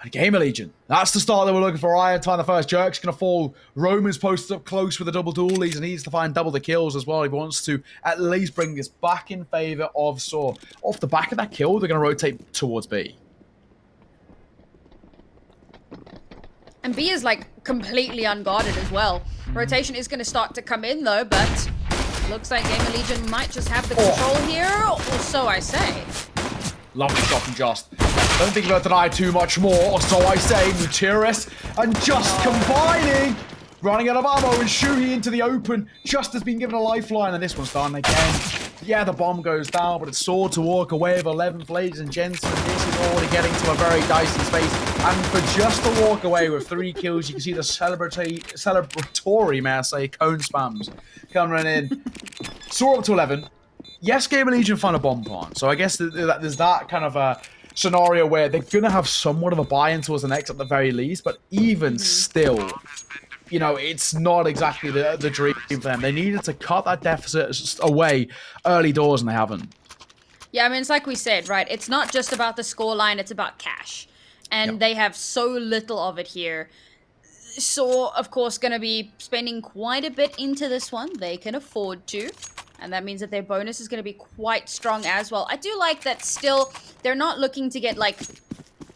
And GamerLegion, that's the start that we're looking for. Iron time the first. Jerk's going to fall. Roman's posted up close with the double dualies and needs to find double the kills as well. He wants to at least bring this back in favor of SAW. Off the back of that kill, they're going to rotate towards B. And B is completely unguarded as well. Rotation is going to start to come in though, but looks like GamerLegion might just have the control here, or so I say. Lovely shot from Just. Don't think about deny too much more, or so I say. Mutirus and Just combining. Running out of ammo and shooting into the open. Just has been given a lifeline, and this one's done again. Yeah, the bomb goes down, but it's SAW to walk away with 11th, ladies and gentlemen. This is already getting to a very dicey space. And for Just to walk away with 3 kills, you can see the celebratory, may I say, cone spams coming in. SAW up to 11. Yes, GamerLegion found a bomb plant, so I guess there's that kind of a scenario where they're going to have somewhat of a buy-in towards the next at the very least, but even still, it's not exactly the dream for them. They needed to cut that deficit away early doors, and they haven't. Yeah, it's like we said, right? It's not just about the scoreline, it's about cash. And they have so little of it here. SAW, of course, going to be spending quite a bit into this one. They can afford to. And that means that their bonus is going to be quite strong as well. I do like that still, they're not looking to get,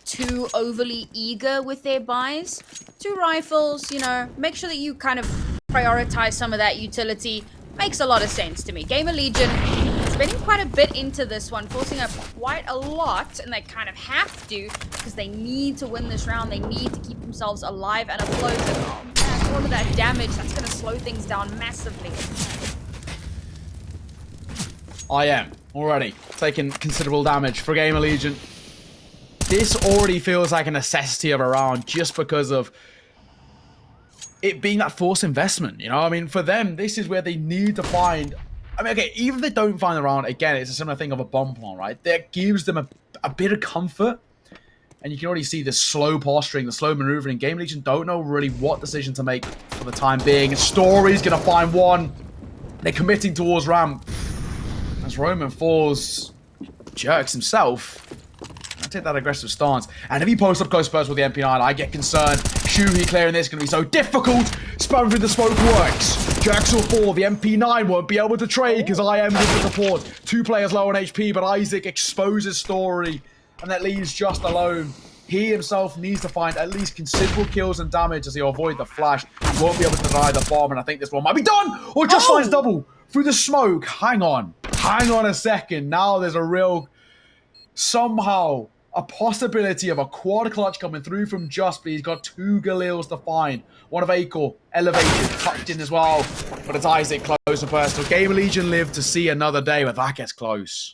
too overly eager with their buys. 2 rifles, make sure that you kind of prioritize some of that utility. Makes a lot of sense to me. GamerLegion spending quite a bit into this one, forcing up quite a lot, and they kind of have to because they need to win this round. They need to keep themselves alive and afloat. And, oh man, all of that damage, that's going to slow things down massively. IEM already taking considerable damage for GamerLegion. This already feels like a necessity of a round just because of it being that forced investment, you know? I mean, for them, this is where they need to find... I mean, okay, even if they don't find the round, again, it's a similar thing of a bomb plant, right? That gives them a bit of comfort. And you can already see the slow posturing, the slow maneuvering. GamerLegion don't know really what decision to make for the time being. Story's going to find one. They're committing towards ramp. As Roman falls, jerks himself. I take that aggressive stance. And if he posts up close first with the MP9, I get concerned. Shuhi clearing this is going to be so difficult. Spam through the smoke works. Jerks will fall. The MP9 won't be able to trade because IEM gives the support. 2 players low on HP, but Isaac exposes Story. And that leaves Just alone. He himself needs to find at least considerable kills and damage as he'll avoid the flash. He won't be able to deny the bomb, and I think this one might be done! Or Just finds double through the smoke. Hang on a second. Now there's a real, somehow, a possibility of a quad clutch coming through from Just, but he's got 2 Galils to find. One of Akel, elevated, tucked in as well. But it's Isaac close and personal. GamerLegion live to see another day, but that gets close.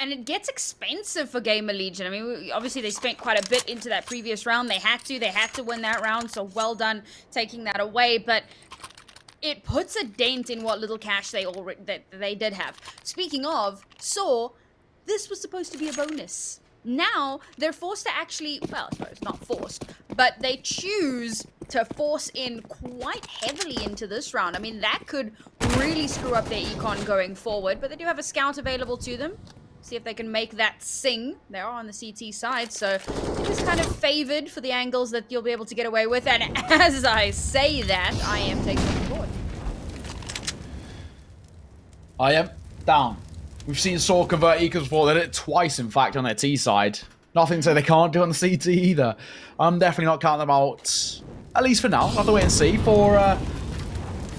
And it gets expensive for GamerLegion. I mean, obviously they spent quite a bit into that previous round. They had to win that round, so well done taking that away. But it puts a dent in what little cash they did have. Speaking of, SAW, this was supposed to be a bonus. Now they're forced to actually, well, I suppose not forced, but they choose to force in quite heavily into this round. I mean, that could really screw up their econ going forward, but they do have a scout available to them. See if they can make that sing. They are on the CT side, so it is kind of favored for the angles that you'll be able to get away with. And as I say that, I am taking the board. IEM down. We've seen SAW convert ecos before. They did it twice, in fact, on their T side. Nothing to say they can't do on the CT either. I'm definitely not counting them out, at least for now. I'll have to wait and see. For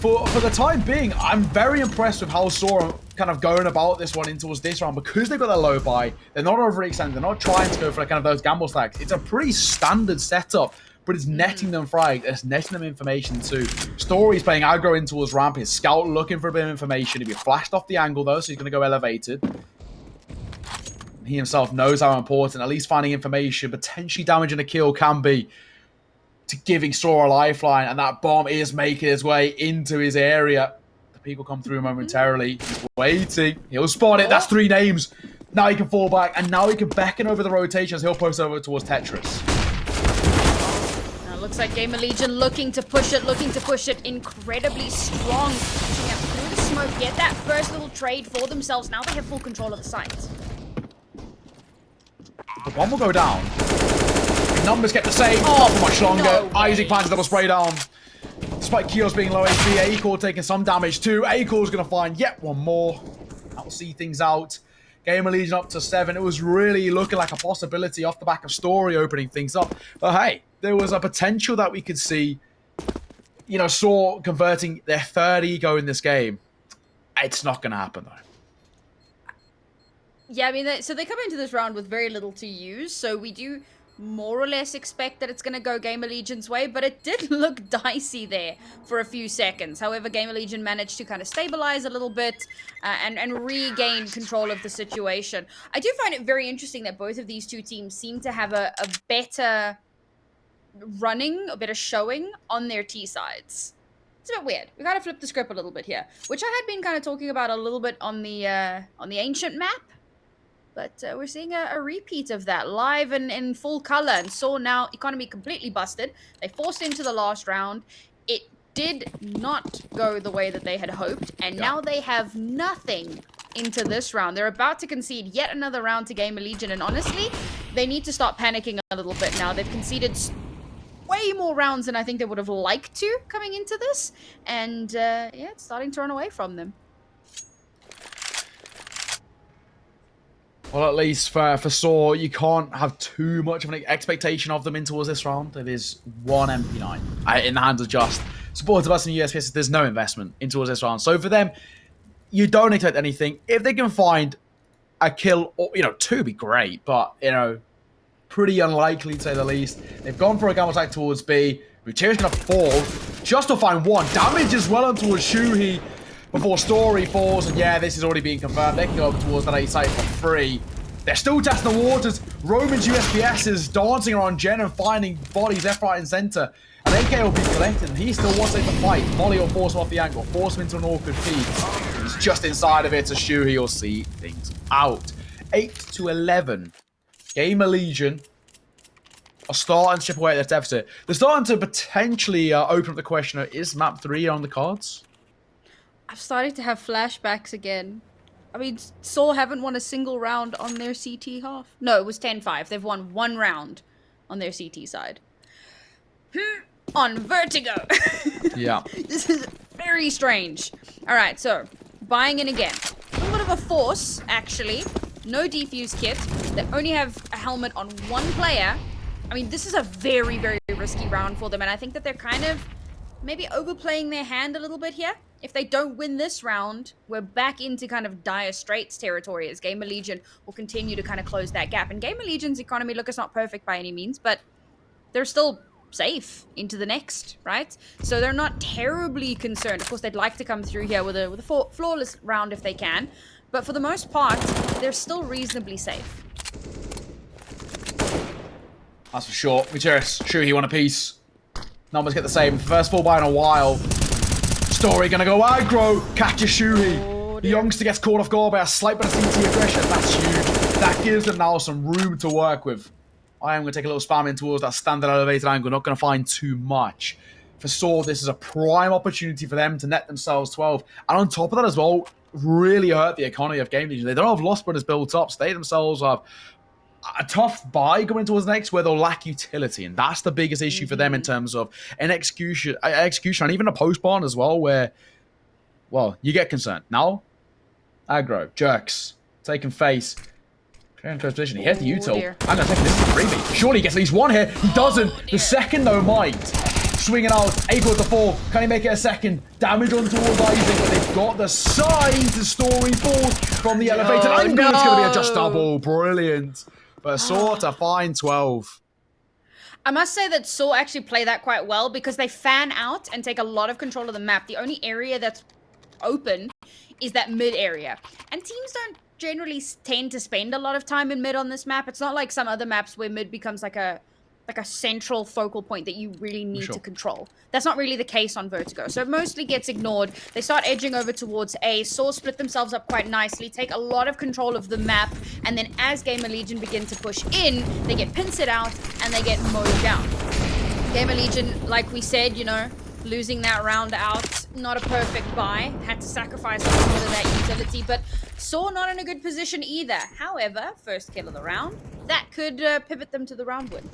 the time being, I'm very impressed with how SAW kind of going about this one in towards this round, because they've got their low buy. They're not overextending. They're not trying to go for kind of those gamble stacks. It's a pretty standard setup, but it's netting them frag. It's netting them information too. Story's playing aggro in towards ramp. His scout looking for a bit of information. He'll be flashed off the angle though, so he's going to go elevated. He himself knows how important at least finding information, potentially damaging a kill can be, to giving SAW a lifeline, and that bomb is making its way into his area. People come through momentarily. He's waiting. He'll spot it. That's 3 names. Now he can fall back, and now he can beckon over the rotation as he'll post over towards Tetris. Now it looks like GamerLegion looking to push it incredibly strong. Pushing out through the smoke, get that first little trade for themselves. Now they have full control of the site. The bomb will go down. The numbers kept the same. Not for much longer. No Isaac plans a double spray down. Despite Keel's being low HP, Akel taking some damage too. Akel's going to find yet one more. That will see things out. GamerLegion up to 7. It was really looking like a possibility off the back of Story opening things up. But hey, there was a potential that we could see, you know, SAW converting their 3rd ego in this game. It's not going to happen though. Yeah, I mean, so they come into this round with very little to use, so we do more or less expect that it's going to go GamerLegion's way, but it did look dicey there for a few seconds. However, GamerLegion managed to kind of stabilize a little bit and regain control of the situation. I do find it very interesting that both of these two teams seem to have a better running, a better showing on their T sides. It's a bit weird. We gotta flip the script a little bit here, which I had been kind of talking about a little bit on the ancient map. But we're seeing a repeat of that live and in full color. And SAW now, economy completely busted. They forced into the last round. It did not go the way that they had hoped. And now they have nothing into this round. They're about to concede yet another round to GamerLegion. And honestly, they need to start panicking a little bit now. They've conceded way more rounds than I think they would have liked to coming into this. And yeah, it's starting to run away from them. Well, at least for SAW, you can't have too much of an expectation of them in towards this round. It is 1 MP9 in the hands of Just. Supported by some USPS, there's no investment in towards this round. So for them, you don't expect anything. If they can find a kill, or 2 would be great, but, pretty unlikely to say the least. They've gone for a gamble attack towards B. Rutir's going to fall. Just to find 1. Damage as well on towards Shuhi before Story falls. And yeah, this is already being confirmed. They can go over towards that A site for free. They're still testing the waters. Roman's USPS is dancing around Gen and finding bodies left, right, and center. An AK will be collected, and he still wants to take the fight. Molly will force him off the angle, force him into an awkward peak. He's just inside of it, so Shu, he'll see things out. 8-11. GamerLegion are starting to chip away at their deficit. They're starting to potentially open up the question of, is map 3 on the cards? I'm starting to have flashbacks again. I mean, SAW haven't won a single round on their CT half. No, it was 10-5. They've won 1 round on their CT side. On Vertigo. Yeah. This is very strange. All right, so buying in again. A little bit of a force, actually. No defuse kit. They only have a helmet on 1 player. I mean, this is a very, very risky round for them, and I think that they're kind of maybe overplaying their hand a little bit here. If they don't win this round, we're back into kind of dire straits territory as GamerLegion will continue to kind of close that gap. And GamerLegion's economy, look, it's not perfect by any means, but they're still safe into the next, right? So they're not terribly concerned. Of course, they'd like to come through here with a flawless round if they can, but for the most part, they're still reasonably safe. That's for sure. Gutierrez, Shu, he won a piece. Numbers get the same. First full buy in a while. Story gonna go aggro. Catch a Shuhi. The youngster gets caught off guard by a slight bit of CT aggression. That's huge. That gives them now some room to work with. I am gonna take a little spam in towards that standard elevated angle. Not gonna find too much. For SAW, this is a prime opportunity for them to net themselves 12. And on top of that as well, really hurt the economy of GamerLegion. They don't have Lost Brothers built up. So they themselves have a tough buy going towards the next where they'll lack utility, and that's the biggest issue for them in terms of an execution and even a post barn as well, where, well, you get concerned. Now, aggro, jerks, taking face, clear in close position. He hits the util. I'm going to take this as a freebie. Surely he gets at least 1 hit. He doesn't. The second, though, might. Swinging out, able to fall. Can he make it a second? Damage on towards IESic, but they've got the size. The story falls from the elevated angle. It's going to be a just double. Brilliant. But SAW to find 12. I must say that SAW actually play that quite well because they fan out and take a lot of control of the map. The only area that's open is that mid area. And teams don't generally tend to spend a lot of time in mid on this map. It's not like some other maps where mid becomes like a central focal point that you really need to control. That's not really the case on Vertigo. So it mostly gets ignored. They start edging over towards A. SAW split themselves up quite nicely, take a lot of control of the map, and then as GamerLegion begin to push in, they get pincered out and they get mowed down. GamerLegion, like we said, you know, losing that round out, not a perfect buy. Had to sacrifice a little bit of that utility, but SAW not in a good position either. However, first kill of the round, that could pivot them to the round win.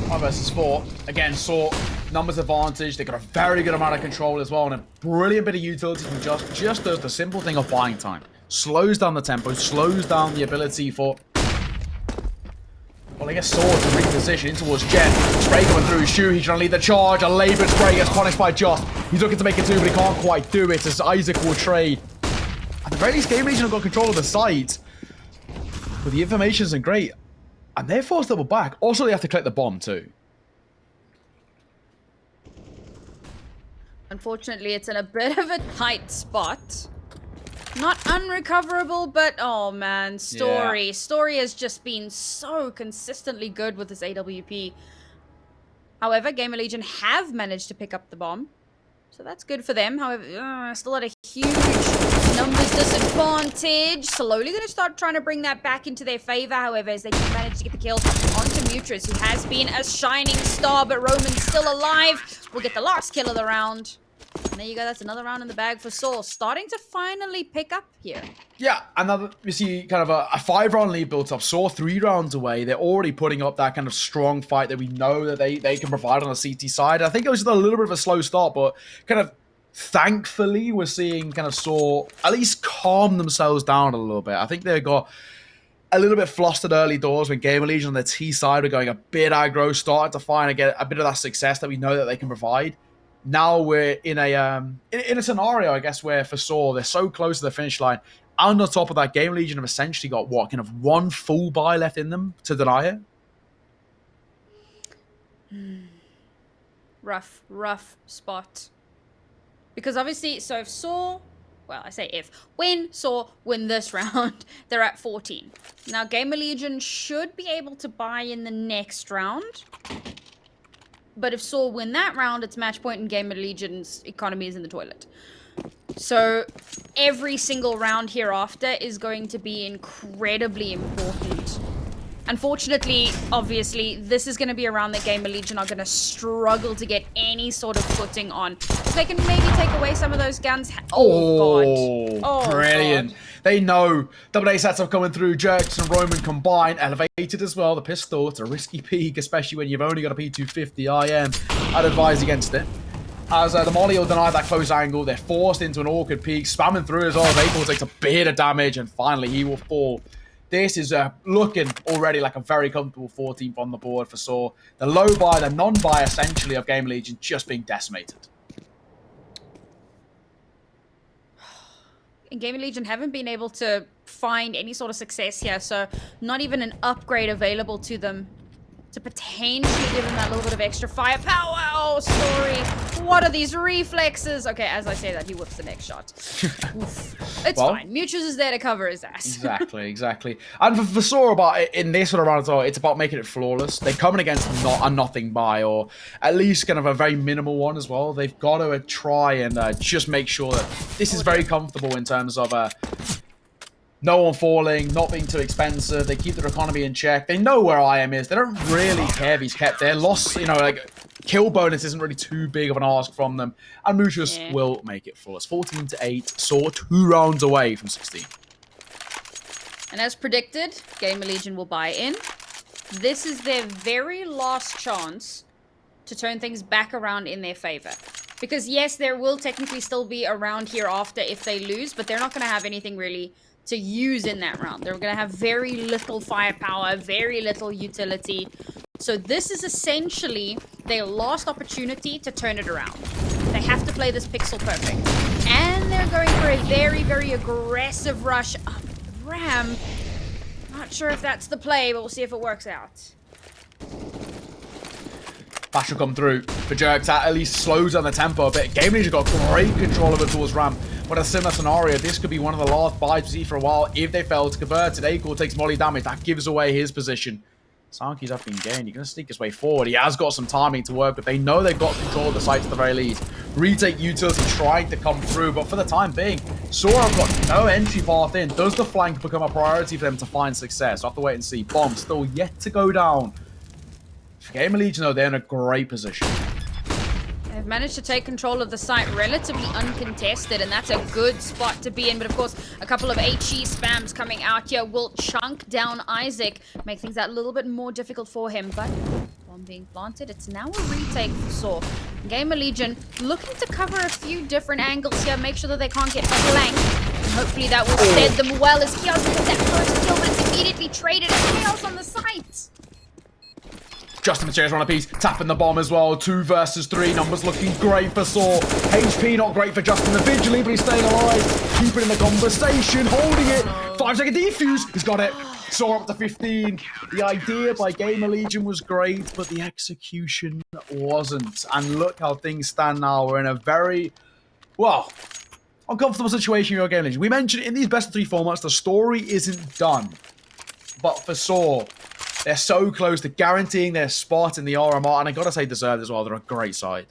5 versus 4. Again, SAW numbers advantage. They got a very good amount of control as well, and a brilliant bit of utility from just does the simple thing of buying time. Slows down the tempo, slows down the ability for, well, I guess SAW to reposition in towards Jet. Spray going through Shu. He's trying to lead the charge. A laboured spray gets punished by Just. He's looking to make it 2, but he can't quite do it as IESic will trade. At the very least, GamerLegion have got control of the site, but the information isn't great. And they're forced to double back. Also, they have to collect the bomb, too. Unfortunately, it's in a bit of a tight spot. Not unrecoverable, but oh man, Story. Yeah. Story has just been so consistently good with this AWP. However, GamerLegion have managed to pick up the bomb. So that's good for them. However, still at a huge numbers disadvantage. Slowly going to start trying to bring that back into their favor. However, as they do manage to get the kill onto Mutris, who has been a shining star, but Roman's still alive. We'll get the last kill of the round. And there you go. That's another round in the bag for SAW. Starting to finally pick up here. Yeah, and we see kind of a 5-round lead built up. SAW 3 rounds away. They're already putting up that kind of strong fight that we know that they can provide on the CT side. I think it was just a little bit of a slow start, but kind of thankfully we're seeing kind of SAW at least calm themselves down a little bit. I think they got a little bit flustered early doors when GamerLegion on the T side were going a bit aggro, started to find get a bit of that success that we know that they can provide. Now we're in a scenario, I guess, where for SAW, they're so close to the finish line. And on top of that, GamerLegion have essentially got, what, kind of 1 full buy left in them to deny it? Rough spot. Because obviously, so if SAW well, I say if, when SAW win this round, they're at 14. Now, GamerLegion should be able to buy in the next round. But if SAW win that round, it's match point and GamerLegion's economy is in the toilet. So every single round hereafter is going to be incredibly important. Unfortunately, obviously, this is going to be a round that GamerLegion are going to struggle to get any sort of footing on. So they can maybe take away some of those guns. God. Oh, brilliant. God. They know AA setup coming through. Jerks and Roman combined. Elevated as well. The pistol, it's a risky peak, especially when you've only got a P250 IM. I'd advise against it. As the Molly will deny that close angle, they're forced into an awkward peak, spamming through as well. April takes a bit of damage, and finally he will fall. This is looking already like a very comfortable 14th on the board for SAW. The low buy, the non-buy essentially of GamerLegion just being decimated. And GamerLegion haven't been able to find any sort of success here, so not even an upgrade available to them to potentially give them that little bit of extra firepower. Oh, sorry. What are these reflexes? Okay, as I say that, he whips the next shot. It's fine. Mutuals is there to cover his ass. Exactly. And for SAW, about in this sort of round as well, it's about making it flawless. They're coming against a nothing buy, or at least kind of a very minimal one as well. They've got to try and just make sure that this is very comfortable in terms of no one falling, not being too expensive. They keep their economy in check. They know where IM is. They don't really care if he's kept there. Loss, like kill bonus isn't really too big of an ask from them. And Mucius will make it flawless. 14-8, SAW 2 rounds away from 16. And as predicted, GamerLegion will buy in. This is their very last chance to turn things back around in their favor. Because yes, there will technically still be a round here after if they lose, but they're not going to have anything really to use in that round. They're going to have very little firepower, very little utility. So this is essentially their last opportunity to turn it around. They have to play this pixel perfect. And they're going for a very, very aggressive rush up ramp. Not sure if that's the play, but we'll see if it works out. Flash will come through for Jerks. That at least slows down the tempo a bit. GamerLegion got great control of it towards ramp. But a similar scenario, this could be one of the last buys we see for a while. If they fail to convert it, Akor takes molly damage. That gives away his position. Sanki's up in game. You're going to sneak his way forward. He has got some timing to work, but they know they've got control of the site at the very least. Retake utility trying to come through, but for the time being, SAW have got no entry path in. Does the flank become a priority for them to find success? We'll have to wait and see. Bomb still yet to go down. For GamerLegion, though, they're in a great position. They've managed to take control of the site relatively uncontested, and that's a good spot to be in. But of course, a couple of HE spams coming out here will chunk down ISaac, make things that little bit more difficult for him. But bomb being planted, it's now a retake for SAW. GamerLegion looking to cover a few different angles here, make sure that they can't get flanked. And hopefully that will stead them well as Chaos gets that first kill, but it's immediately traded as Chaos on the site. Justin Materials on a piece, tapping the bomb as well. 2 versus 3, numbers looking great for SAW. HP not great for Justin individually, but he's staying alive. Keeping in the conversation, holding it. 5-second defuse, he's got it. SAW up to 15. The idea by GamerLegion was great, but the execution wasn't. And look how things stand now. We're in a very, uncomfortable situation with GamerLegion. We mentioned in these best of 3 formats, the story isn't done. But for SAW, they're so close to guaranteeing their spot in the RMR, and I gotta say deserved as well. They're a great side.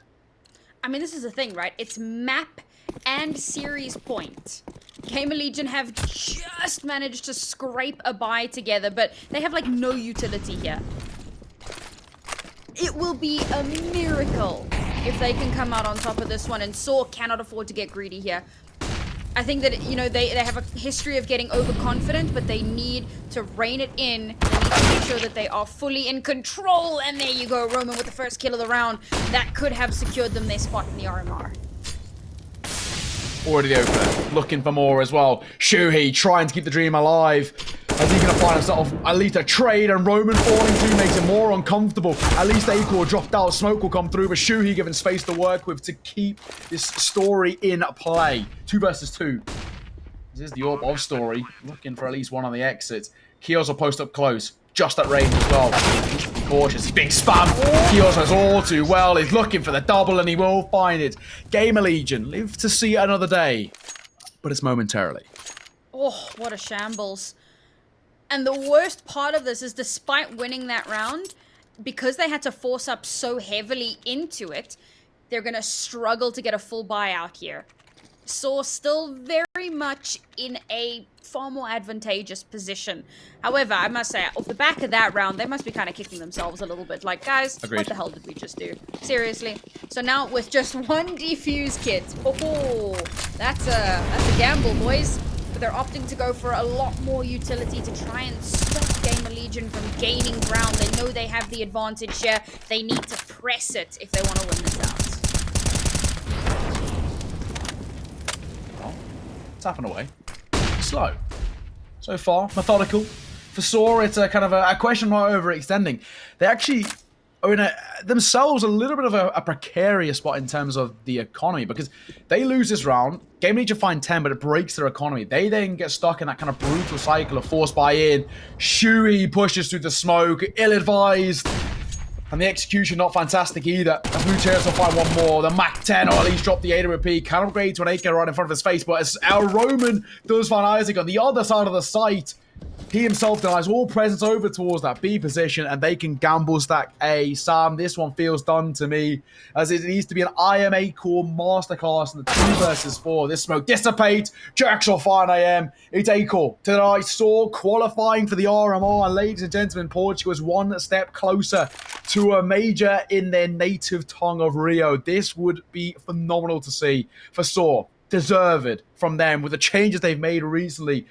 I mean, this is the thing, right? It's map and series point. GamerLegion have just managed to scrape a buy together, but they have like no utility here. It will be a miracle if they can come out on top of this one, and SAW cannot afford to get greedy here. I think that, they have a history of getting overconfident, but they need to rein it in. They need to make sure that they are fully in control. And there you go, Roman with the first kill of the round. That could have secured them their spot in the RMR. Already open, looking for more as well. Shuhei trying to keep the dream alive. As he's going to find himself at least a trade, and Roman falling through makes it more uncomfortable. At least Akor dropped out, smoke will come through, but Shuhei given space to work with to keep this story in play. 2 versus 2. This is the AWP of story, looking for at least one on the exit. Kios will post up close, just at range as well. Needs to be cautious, big spam. Kios knows all too well, he's looking for the double and he will find it. GamerLegion live to see another day. but it's momentarily. Oh, what a shambles. And the worst part of this is despite winning that round, because they had to force up so heavily into it, they're going to struggle to get a full buyout here. SAW still very much in a far more advantageous position. However, I must say, off the back of that round, they must be kind of kicking themselves a little bit. Like, guys, Agreed. What the hell did we just do? Seriously. So now with just one defuse kit, oh, that's a gamble, boys. But they're opting to go for a lot more utility to try and stop GamerLegion from gaining ground. They know they have the advantage here. They need to press it if they want to win this out. Tapping away. Slow. So far, methodical. For SAW, it's a kind of a question mark overextending. They actually are in themselves a little bit of a precarious spot in terms of the economy, because they lose this round. GamerLegion find 10, but it breaks their economy. They then get stuck in that kind of brutal cycle of forced buy-in. Shuey pushes through the smoke, ill-advised. And the execution not fantastic either. As Blue Chairs will find one more. The Mac 10, or at least drop the AWP. Can upgrade to an AK right in front of his face. But as our Roman does find Isaac on the other side of the site, he himself denies all presence over towards that B position, and they can gamble stack A. Sam, this one feels done to me, as it needs to be an IEM core masterclass in the 2 versus 4. This smoke dissipates. Jerks will find IEM. It's A-core to the right. SAW qualifying for the RMR, and ladies and gentlemen, Portugal is one step closer to a major in their native tongue of Rio. This would be phenomenal to see for SAW. Deserved from them with the changes they've made recently,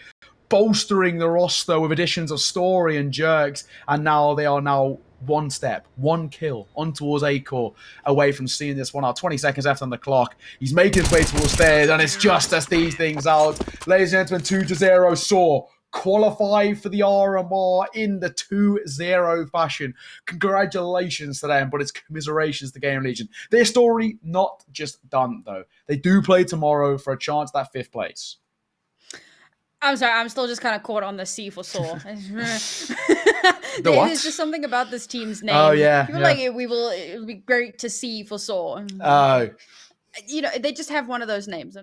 bolstering the roster with additions of Story and Jerks, and now they are now one step, one kill on towards A-core away from seeing this one out. 20 seconds left on the clock. He's making his way towards stairs, and it's just as these things out. Ladies and gentlemen, 2-0 SAW qualify for the RMR in the 2-0 fashion. Congratulations to them, but it's commiserations to GamerLegion. Their story not just done, though. They do play tomorrow for a chance at that 5th place. I'm sorry, I'm still just kind of caught on the C for SAW. The what? There's just something about this team's name. Oh, yeah. People yeah. like, it'll be great to see for SAW. Oh. You know, they just have one of those names.